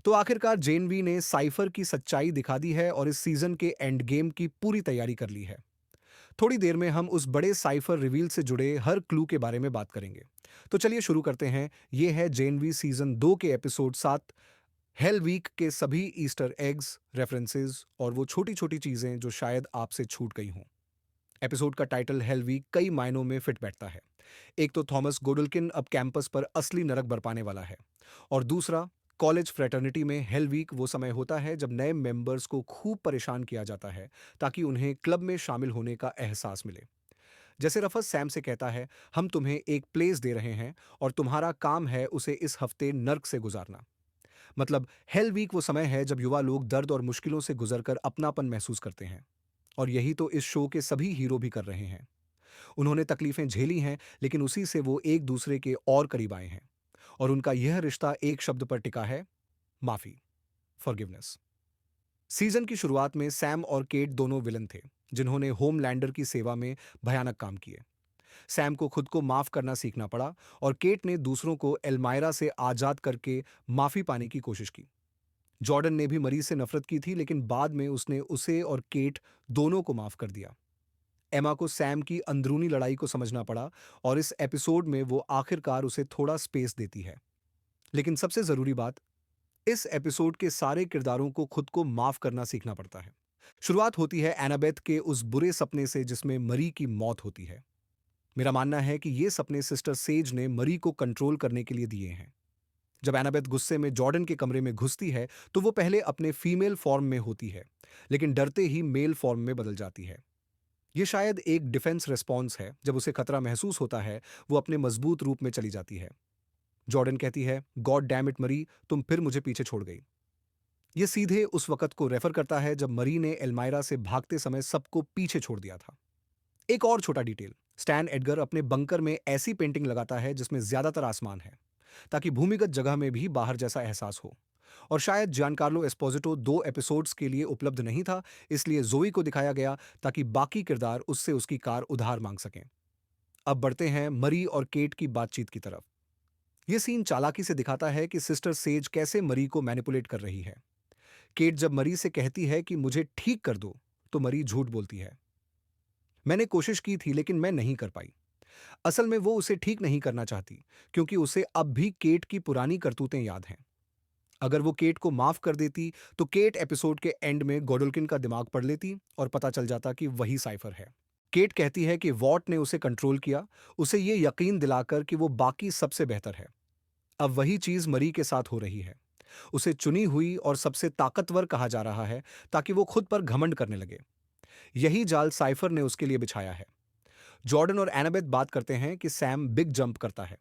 तो आखिरकार जेनवी ने साइफर की सच्चाई दिखा दी है और इस सीजन के एंड गेम की पूरी तैयारी कर ली है। थोड़ी देर में हम उस बड़े साइफर रिवील से जुड़े हर क्लू के बारे में बात करेंगे। तो चलिए शुरू करते हैं। ये है जेनवी सीजन 2 के एपिसोड 7, हेल वीक के सभी ईस्टर एग्स, रेफरेंसेस और वो छोटी-छोटी चीजें जो शायद आपसे छूट गई हों। एपिसोड का टाइटल हेल वीक कई मायनों में फिट बैठता है। एक तो थॉमस गोडल्किन अब कैंपस पर असली नरक बरपाने वाला है, और दूसरा, कॉलेज फ्रेटर्निटी में हेल वीक वो समय होता है जब नए मेंबर्स को खूब परेशान किया जाता है ताकि उन्हें क्लब में शामिल होने का एहसास मिले। जैसे रफस सैम से कहता है, हम तुम्हें एक प्लेस दे रहे हैं और तुम्हारा काम है उसे इस हफ्ते नर्क से गुजारना। मतलब हेल वीक वो समय है जब युवा लोग दर्द और मुश्किलों से गुजरकर अपनापन महसूस करते हैं, और यही तो इस शो के सभी हीरो भी कर रहे हैं। उन्होंने तकलीफें झेली हैं, लेकिन उसी से वो एक दूसरे के और करीब आए हैं, और उनका यह रिश्ता एक शब्द पर टिका है: माफी, फॉरगिवनेस। सीजन की शुरुआत में सैम और केट दोनों विलन थे, जिन्होंने होमलैंडर की सेवा में भयानक काम किए। सैम को खुद को माफ करना सीखना पड़ा, और केट ने दूसरों को एल्मायरा से आजाद करके माफी पाने की कोशिश की। जॉर्डन ने भी मरीज से नफरत की थी, लेकिन बाद में उसने उसे और केट दोनों को माफ कर दिया। एमा को सैम की अंदरूनी लड़ाई को समझना पड़ा, और इस एपिसोड में वो आखिरकार उसे थोड़ा स्पेस देती है। लेकिन सबसे जरूरी बात, इस एपिसोड के सारे किरदारों को खुद को माफ करना सीखना पड़ता है। शुरुआत होती है एनाबेथ के उस बुरे सपने से जिसमें मरी की मौत होती है। मेरा मानना है कि ये सपने सिस्टर सेज ने मरी को कंट्रोल करने के लिए दिए हैं। जब एनाबेथ गुस्से में जॉर्डन के कमरे में घुसती है, तो वो पहले अपने फीमेल फॉर्म में होती है, लेकिन डरते ही मेल फॉर्म में बदल जाती है। ये शायद एक डिफेंस रिस्पॉन्स है। जब उसे खतरा महसूस होता है, वो अपने मजबूत रूप में चली जाती है। जॉर्डन कहती है, गॉड डैम इट मरी, तुम फिर मुझे पीछे छोड़ गई। ये सीधे उस वक्त को रेफर करता है जब मरी ने एल्मायरा से भागते समय सबको पीछे छोड़ दिया था। एक और छोटा डिटेल, स्टैन एडगर अपने बंकर में ऐसी पेंटिंग लगाता है जिसमें ज्यादातर आसमान है, ताकि भूमिगत जगह में भी बाहर जैसा एहसास हो। और शायद जानकार्लो एस्पोजिटो 2 एपिसोड्स के लिए उपलब्ध नहीं था, इसलिए जोई को दिखाया गया ताकि बाकी किरदार उससे उसकी कार उधार मांग सकें। अब बढ़ते हैं मरी और केट की बातचीत की तरफ। यह सीन चालाकी से दिखाता है कि सिस्टर सेज कैसे मरी को मैनिपुलेट कर रही है। केट जब मरी से कहती है कि मुझे ठीक कर दो, तो मरी झूठ बोलती है, मैंने कोशिश की थी लेकिन मैं नहीं कर पाई। असल में वो उसे ठीक नहीं करना चाहती, क्योंकि उसे अब भी केट की पुरानी करतूतें याद हैं। अगर वो केट को माफ कर देती, तो केट एपिसोड के एंड में गोडल्किन का दिमाग पढ़ लेती और पता चल जाता कि वही साइफर है। केट कहती है कि वॉट ने उसे कंट्रोल किया, उसे ये यकीन दिलाकर कि वो बाकी सबसे बेहतर है। अब वही चीज मरी के साथ हो रही है। उसे चुनी हुई और सबसे ताकतवर कहा जा रहा है, ताकि वो खुद पर घमंड करने लगे। यही जाल साइफर ने उसके लिए बिछाया है। जॉर्डन और एनाबेथ बात करते हैं कि सैम बिग जंप करता है,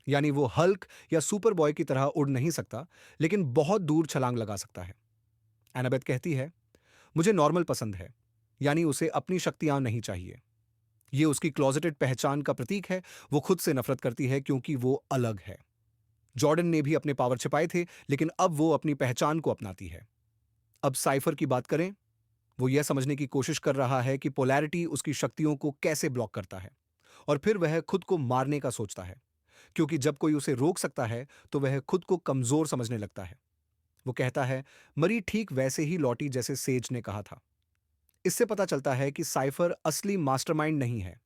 यानी वो हल्क या सुपर बॉय की तरह उड़ नहीं सकता, लेकिन बहुत दूर छलांग लगा सकता है। एनाबेथ कहती है, मुझे नॉर्मल पसंद है, यानी उसे अपनी शक्तियां नहीं चाहिए। ये उसकी क्लोजेटेड पहचान का प्रतीक है। वो खुद से नफरत करती है क्योंकि वो अलग है। जॉर्डन ने भी अपने पावर छिपाए थे, लेकिन अब वो अपनी पहचान को अपनाती है। अब साइफर की बात करें। वो यह समझने की कोशिश कर रहा है कि पोलैरिटी उसकी शक्तियों को कैसे ब्लॉक करता है, और फिर वह खुद को मारने का सोचता है, क्योंकि जब कोई उसे रोक सकता है, तो वह खुद को कमजोर समझने लगता है। वो कहता है, मरी ठीक वैसे ही लौटी जैसे सेज ने कहा था। इससे पता चलता है कि साइफर असली मास्टरमाइंड नहीं है।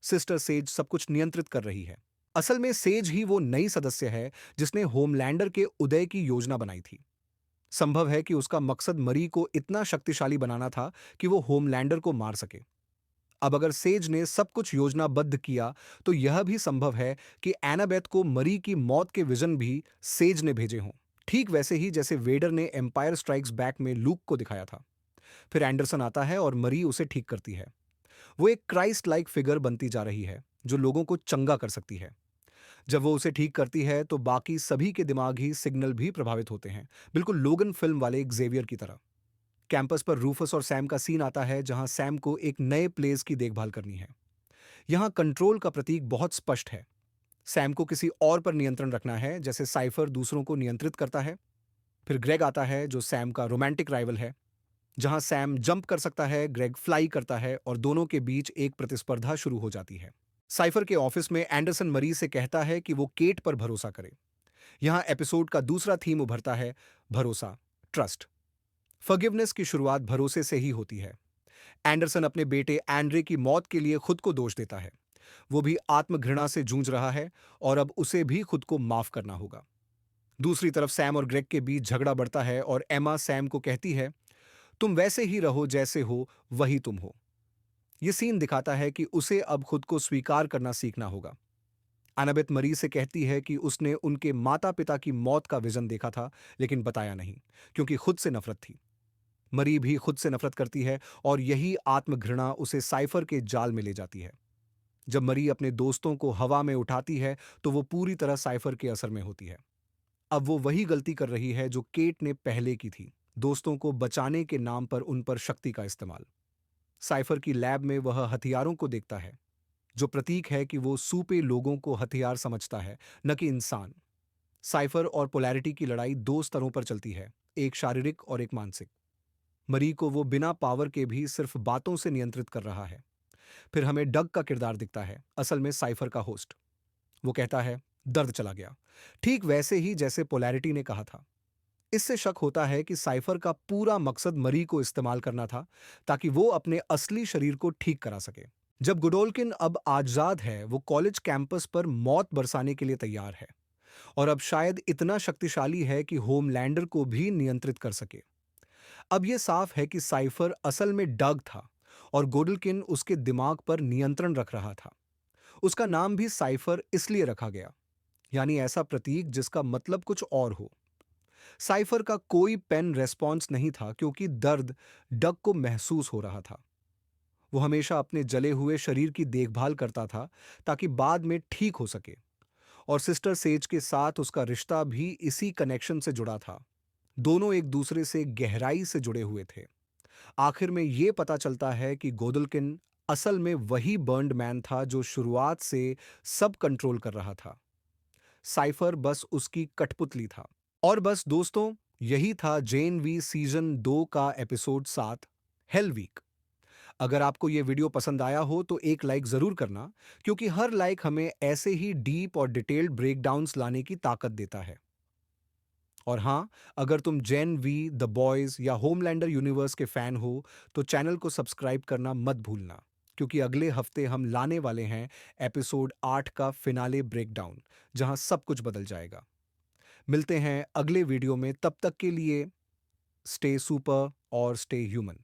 सिस्टर सेज सब कुछ नियंत्रित कर रही है। असल में सेज ही वो नई सदस्य है जिसने होमलैंडर के उदय की योजना बनाई थी। संभव है कि उसका मकसद मरी को इतना शक्तिशाली बनाना था कि वो होमलैंडर को मार सके। अब अगर सेज ने सब कुछ योजनाबद्ध किया, तो यह भी संभव है कि एनाबेथ को मरी की मौत के विजन भी सेज ने भेजे हों, ठीक वैसे ही जैसे वेडर ने एम्पायर स्ट्राइक्स बैक में लूक को दिखाया था। फिर एंडरसन आता है और मरी उसे ठीक करती है। वो एक क्राइस्ट लाइक फिगर बनती जा रही है, जो लोगों को चंगा कर सकती है। जब वो उसे ठीक करती है, तो बाकी सभी के दिमागी सिग्नल भी प्रभावित होते हैं, बिल्कुल लोगन फिल्म वाले जेवियर की तरह। कैंपस पर रूफस और सैम का सीन आता है, जहां सैम को एक नए प्लेस की देखभाल करनी है। यहां कंट्रोल का प्रतीक बहुत स्पष्ट है। सैम को किसी और पर नियंत्रण रखना है, जैसे साइफर दूसरों को नियंत्रित करता है। फिर ग्रेग आता है, जो सैम का रोमांटिक राइवल है। जहां सैम जंप कर सकता है, ग्रेग फ्लाई करता है, और दोनों के बीच एक प्रतिस्पर्धा शुरू हो जाती है। साइफर के ऑफिस में एंडरसन मरी से कहता है कि वो केट पर भरोसा करे। यहाँ एपिसोड का दूसरा थीम उभरता है, भरोसा, ट्रस्ट। फॉरगिवनेस की शुरुआत भरोसे से ही होती है। एंडरसन अपने बेटे एंड्रे की मौत के लिए खुद को दोष देता है। वो भी आत्मघृणा से जूझ रहा है और अब उसे भी खुद को माफ करना होगा। दूसरी तरफ सैम और ग्रेग के बीच झगड़ा बढ़ता है और एमा सैम को कहती है, तुम वैसे ही रहो जैसे हो, वही तुम हो। ये सीन दिखाता है कि उसे अब खुद को स्वीकार करना सीखना होगा। अनाबेथ मरी से कहती है कि उसने उनके माता पिता की मौत का विजन देखा था, लेकिन बताया नहीं, क्योंकि खुद से नफरत थी। मरी भी खुद से नफरत करती है और यही आत्मघृणा उसे साइफर के जाल में ले जाती है। जब मरी अपने दोस्तों को हवा में उठाती है तो वो पूरी तरह साइफर के असर में होती है। अब वो वही गलती कर रही है जो केट ने पहले की थी, दोस्तों को बचाने के नाम पर उन पर शक्ति का इस्तेमाल। साइफर की लैब में वह हथियारों को देखता है, जो प्रतीक है कि वो सूपे लोगों को हथियार समझता है, न कि इंसान। साइफर और पोलैरिटी की लड़ाई दो स्तरों पर चलती है, एक शारीरिक और एक मानसिक। मरी को वो बिना पावर के भी सिर्फ बातों से नियंत्रित कर रहा है। फिर हमें डग का किरदार दिखता है, असल में साइफर का होस्ट। वो कहता है, दर्द चला गया, ठीक वैसे ही जैसे पोलैरिटी ने कहा था। इससे शक होता है कि साइफर का पूरा मकसद मरी को इस्तेमाल करना था, ताकि वो अपने असली शरीर को ठीक करा सके। जब गुडोल्किन अब आजाद है, वो कॉलेज कैंपस पर मौत बरसाने के लिए तैयार है और अब शायद इतना शक्तिशाली है कि होमलैंडर को भी नियंत्रित कर सके। अब यह साफ है कि साइफर असल में डग था और गोडल्किन उसके दिमाग पर नियंत्रण रख रहा था। उसका नाम भी साइफर इसलिए रखा गया, यानी ऐसा प्रतीक जिसका मतलब कुछ और हो। साइफर का कोई पेन रेस्पॉन्स नहीं था, क्योंकि दर्द डग को महसूस हो रहा था। वो हमेशा अपने जले हुए शरीर की देखभाल करता था, ताकि बाद में ठीक हो सके। और सिस्टर सेज के साथ उसका रिश्ता भी इसी कनेक्शन से जुड़ा था। दोनों एक दूसरे से गहराई से जुड़े हुए थे। आखिर में ये पता चलता है कि गोदल्किन असल में वही बर्न्ड मैन था जो शुरुआत से सब कंट्रोल कर रहा था। साइफर बस उसकी कठपुतली था। और बस दोस्तों, यही था जेन वी सीजन 2 का एपिसोड 7, हेल वीक। अगर आपको ये वीडियो पसंद आया हो तो एक लाइक जरूर करना, क्योंकि हर लाइक हमें ऐसे ही डीप और डिटेल्ड ब्रेकडाउन्स लाने की ताकत देता है। और हाँ, अगर तुम जेन वी, द बॉयज या होमलैंडर यूनिवर्स के फैन हो तो चैनल को सब्सक्राइब करना मत भूलना, क्योंकि अगले हफ्ते हम लाने वाले हैं एपिसोड 8 का फिनाले ब्रेकडाउन, जहां सब कुछ बदल जाएगा। मिलते हैं अगले वीडियो में, तब तक के लिए स्टे सुपर और स्टे ह्यूमन।